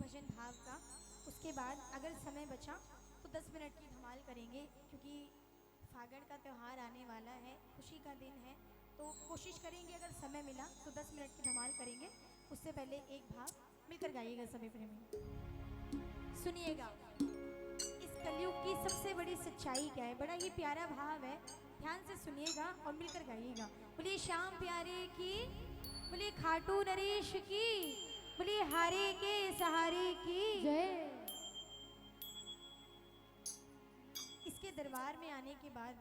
भजन भाव का। उसके बाद अगर समय बचा तो 10 मिनट की धमाल करेंगे, क्योंकि फागण का त्यौहार आने वाला है, खुशी का दिन है। तो कोशिश करेंगे अगर समय मिला तो 10 मिनट की धमाल करेंगे। उससे पहले एक भाव मिलकर गाइएगा सभी प्रेमी, सुनिएगा। इस कलयुग की सबसे बड़ी सच्चाई क्या है, बड़ा ही प्यारा भाव है, ध्यान से सुनिएगा और मिलकर गाइएगा। बोलिए श्याम प्यारे की, बोलिए खाटू नरेश की, बोलिए हारे के सहारे की जय। इसके दरबार में आने के बाद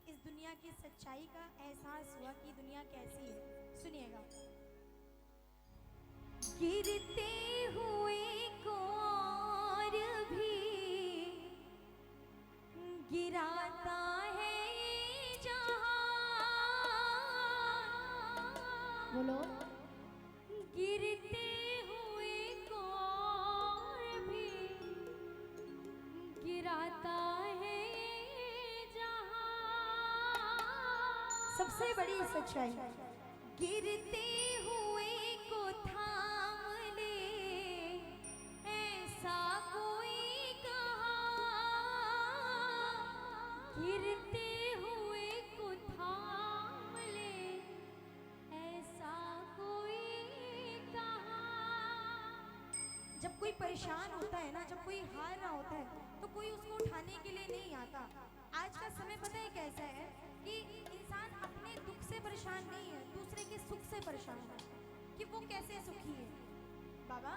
इस दुनिया की सच्चाई का एहसास हुआ कि दुनिया कैसी है। सुनिएगा। गिरते हुए को और भी गिराता है जहां, बोलो। गिरते हुए को और भी गिराता है जहां। सबसे बड़ी सच्चाई, गिरते हुए को थाम ले ऐसा कोई कहा, गिरते हुए को थाम ले ऐसा कोई कहा। जब कोई परेशान होता है ना, जब कोई हार रहा होता है तो कोई उसको उठाने के लिए नहीं आता। आज का समय पता है कैसा है कि इंसान अपने दुख से परेशान नहीं है, दूसरे के सुख से परेशान है कि वो कैसे सुखी है। बाबा,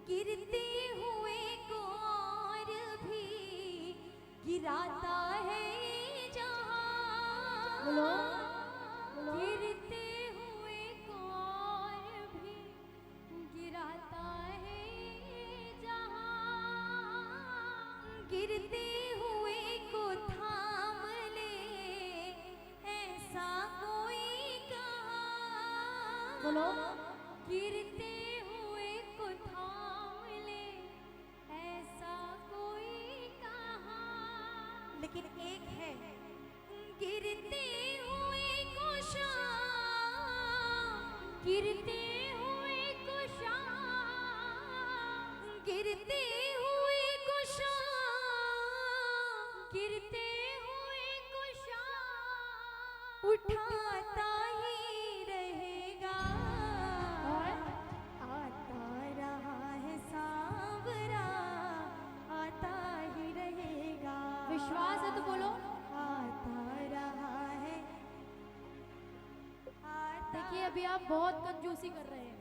गिरते हुए को और भी गिराता है जहां, बोलो। गिरते हुए को और भी गिराता है जहां, गिरते हुए को थाम ले ऐसा कोई कहा, बोलो। गिरते हुए को थाम ले ऐसा कोई कहा। लेकिन एक है, गिरते हुए को शाम, गिरते हुए को शाम, गिरते हुए को शाम, गिरते हुए को शाम उठाता ही रहेगा। आता रहा है सांवरा, आता ही रहेगा। विश्वास है तो बोलो। आता रहा है, आता। देखिए अभी आप बहुत कंजूसी कर रहे हैं,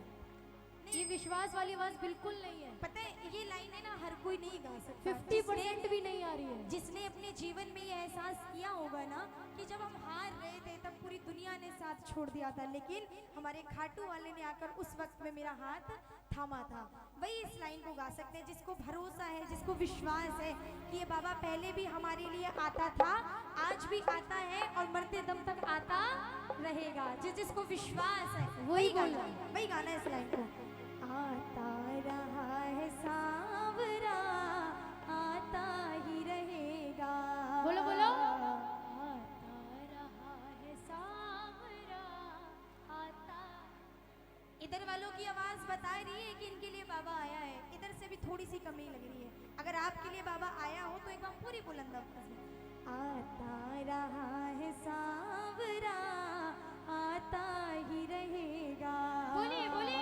ये विश्वास वाली आवाज बिल्कुल नहीं है। पता है ये लाइनें ना हर कोई नहीं गा सकता। 50% भी नहीं आ रही है। जिसने अपने जीवन में ये एहसास किया होगा ना कि जब हम हार रहे थे तब पूरी दुनिया ने साथ छोड़ दिया था, लेकिन हमारे खाटू वाले ने आकर उस वक्त में मेरा हाथ थामा था, वही इस लाइन को गा सकते हैं। जिसको भरोसा है, जिसको विश्वास है कि ये बाबा पहले भी हमारे लिए आता था, आज भी आता है और मरते दम तक आता रहेगा। जिसको विश्वास है वही गाना, वही गाना है इस लाइन को। आता रहा है सांवरा, आता ही रहेगा। बोलो बोलो। आता रहा है सांवरा, आता। इधर वालों की आवाज बता रही है कि इनके लिए बाबा आया है, इधर से भी थोड़ी सी कमी लग रही है। अगर आपके लिए बाबा आया हो तो एक बार पूरी बुलंद आवाज में, आता रहा है सांवरा, आता ही रहेगा। बोलिए बोलिए।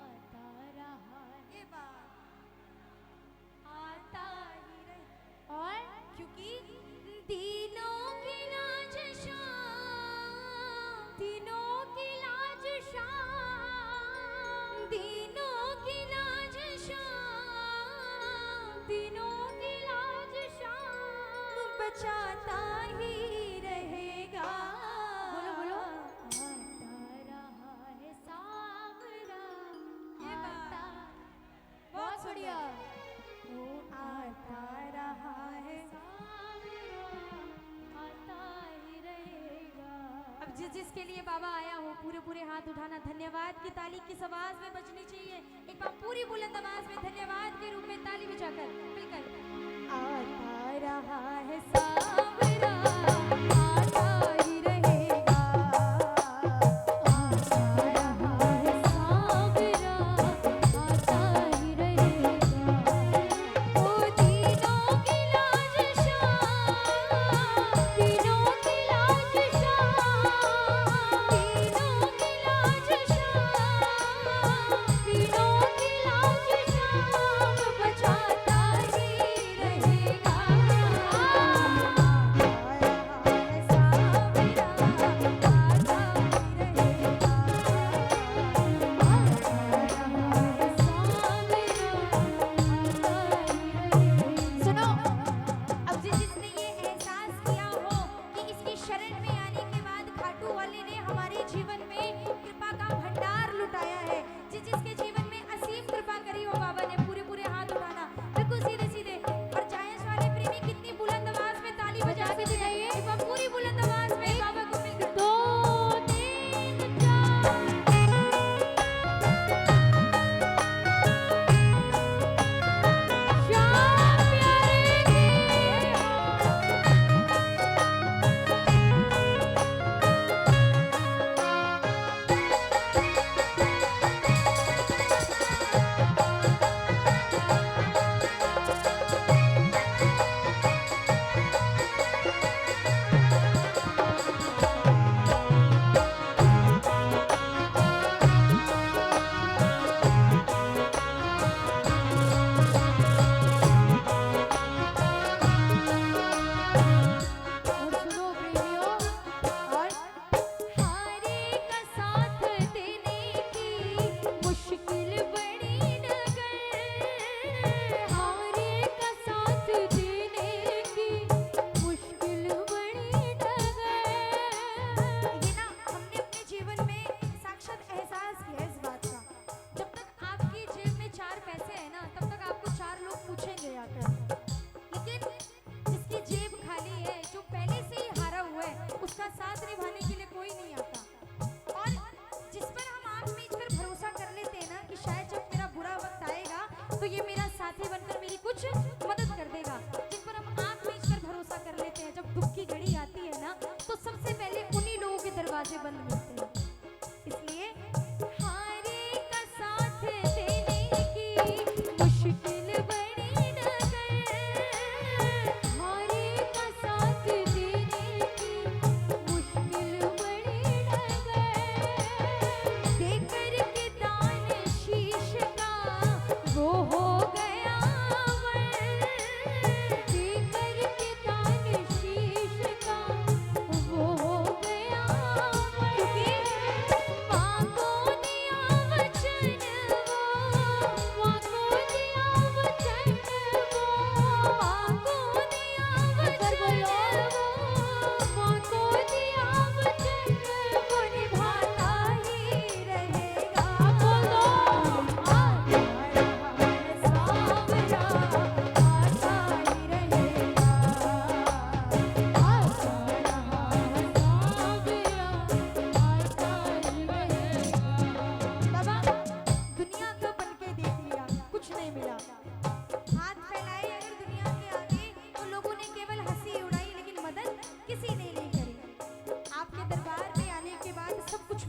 आता रहा है आता ही रहेगा। और क्योंकि तीनों की लाज शाम, तीनों की लाज शाम, तीनों की लाज शाम, तीनों की लाज शाम बचाता ही रहेगा। बोलो बोलो। आता रहा है सांवरा, आता। बहुत बढ़िया। वो आता रहा है आता ही रहेगा। अब जिसके लिए बाबा आया हो पूरे पूरे हाथ उठाना, धन्यवाद की ताली किस आवाज में बजनी चाहिए, एक बार पूरी बुलंद आवाज में धन्यवाद के रूप में ताली बजाकर मिलकर। आता रहा है सांवरा, आता ही रहेगा। आता रहा है सांवरा, आता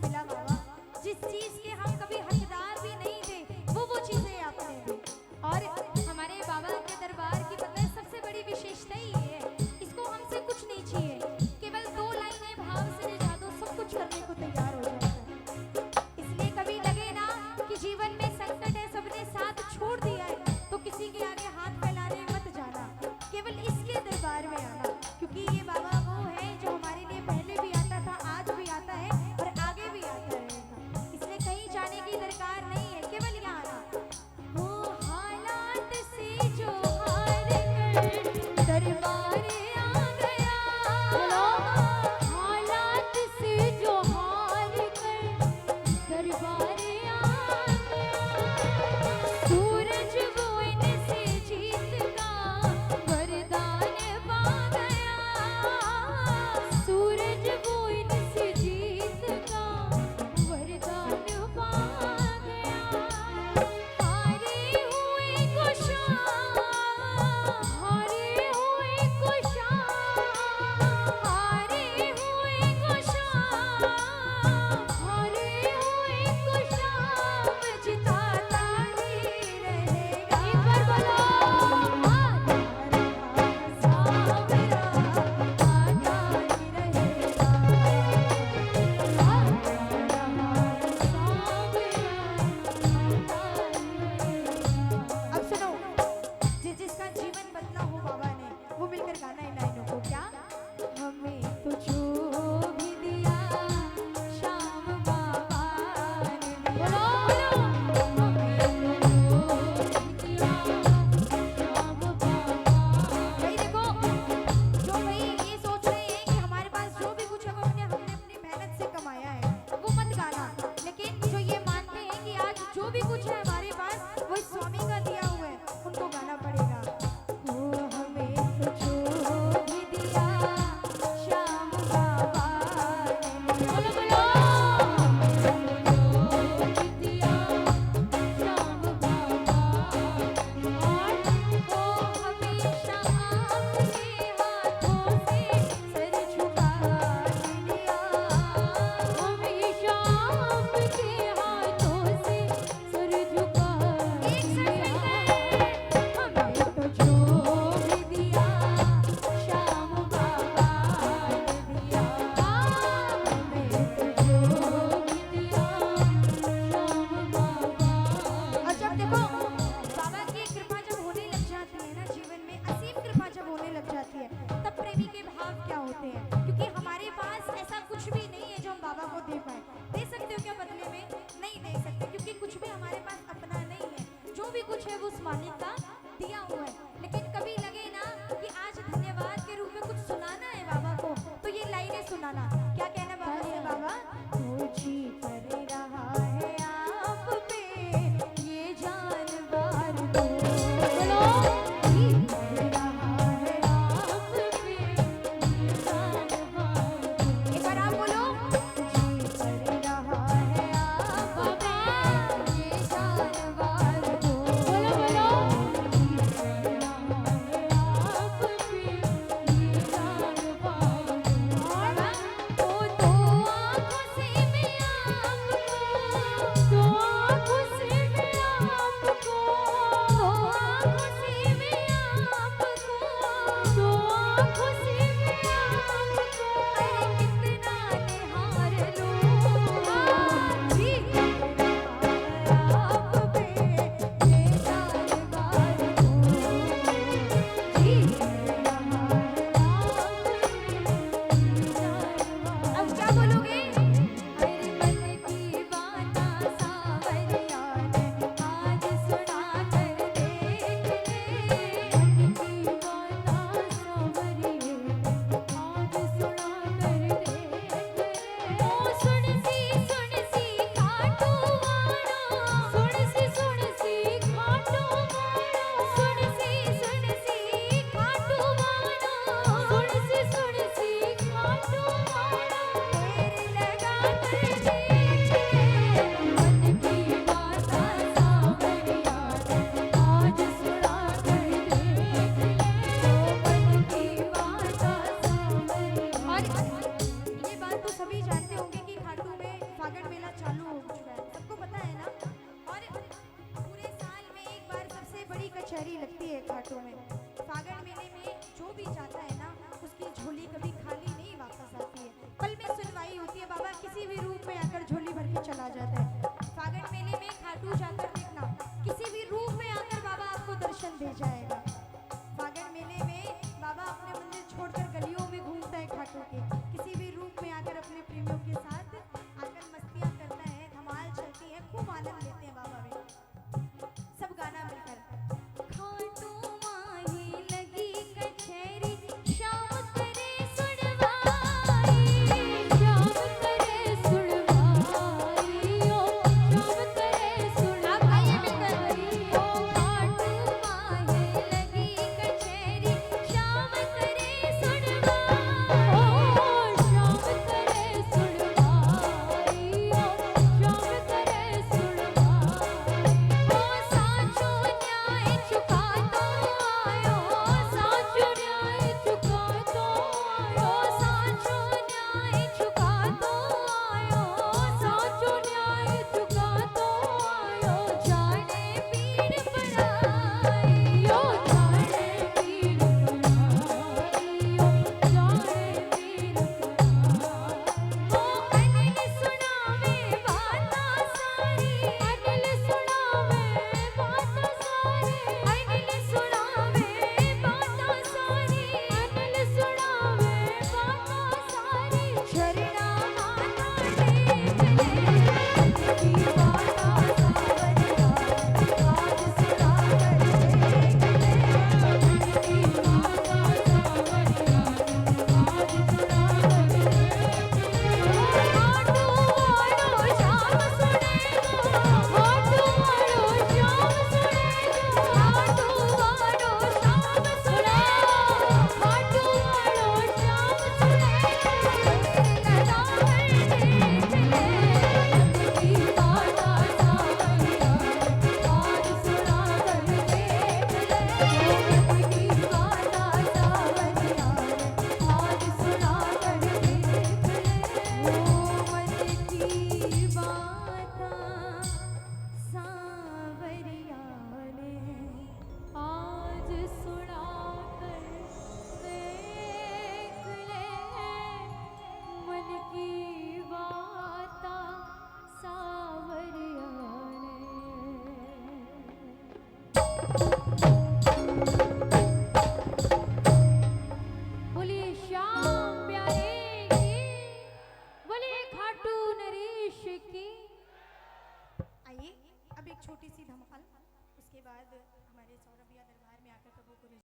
मिला बाबा, जिस चीज के हम कभी हकदार भी नहीं थे, वो चीजें आपने दी। और हमारे बाबा के दरबार की पता है सबसे बड़ी विशेषता ही ये है, इसको हमसे कुछ नहीं चाहिए, केवल 2 लाइनें भाव से रिझा दो, सब कुछ करने को तैयार हो जाता है। इसलिए कभी लगे ना कि जीवन में संकट है, सबने साथ छोड़ दिया है, तो किसी के आगे हाथ फैलाने मत जाना, केवल इसके दरबार में आना, क्योंकि ये बाबा वो है जो हमारे लिए पहले भी आता था, आज भी आता है और आगे भी आता रहेगा। इसलिए कहीं जाने की दरकार नहीं है, केवल यहाँ आना। वो हालात से जो हार कर दरबार आ गया, बोलो, हालात से जो हार कर दरबार आ गया, सूरज वो इनसे जीत का वरदान पा गया, सूरज वो इनसे जीत का वरदान पा गया। हारे हुए को शाम, हारे हुए को शाम, हारे हुए को शाम, हारे हुए को शाम, जिताता ही रहेगा। एक बार बोलो, सावरा आता ही रहेगा। अब सुनो, जिसका जीवन बदला हो बाबा ने, वो मिलकर गाना इन लाइनों को। क्या? हमें तो जो भी दिया श्याम बाबा ने दिया। बोलो, हमें तो जो भी दिया श्याम बाबा। भाई देखो, जो भाई ये सोच रहे हैं कि हमारे पास जो भी कुछ है वो हमने अपनी मेहनत से कमाया है, वो मत गाना। लेकिन जो ये मानते हैं कि आज जो भी कुछ है हमारे पास वो इस स्वामी का दिया हुआ है, उनको गाना पड़ेगा। वो हमें तो जो भी दिया श्याम बाबा ने दिया। बोलो, बोलो, हमें तो जो भी दिया श्याम बाबा ने दिया। और वो हमेशा आपके हाथों से सर झुका के लिया। हमेशा आपके हाथों से सर झुका एक साथ दिया। हमें तो जो भी दिया श्याम बाबा ने दिया। हमें तो जो भी दिया श्याम बाबा। और जब देखो बाबा की कृपा जब होने लग जाती है ना जीवन में, असीम कृपा जब होने लग जाती है, तब प्रेमी के भाव क्या होते हैं? क्योंकि हमारे पास ऐसा कुछ भी नहीं है जो हम बाबा को दे पाए। दे सकते हो क्या बदले में? नहीं दे सकते, क्योंकि कुछ भी हमारे पास अपना नहीं है। जो भी कुछ है वो उस मालिक का दिया हुआ है। लेकिन कभी लगे ना कि आज धन्यवाद के रूप में कुछ सुनाना है बाबा को, तो ये लाइनें सुनाना। क्या कहना बाबा से? बाबा मुझे कर रहा है आप पे ये जानवर तो। बोलो, जी कर रहा है आप पे ये जानवर तो। एक बार आप बोलो, जी कर रहा है आप पे ये जानवर तो। बोलो, बोलो, बातों में।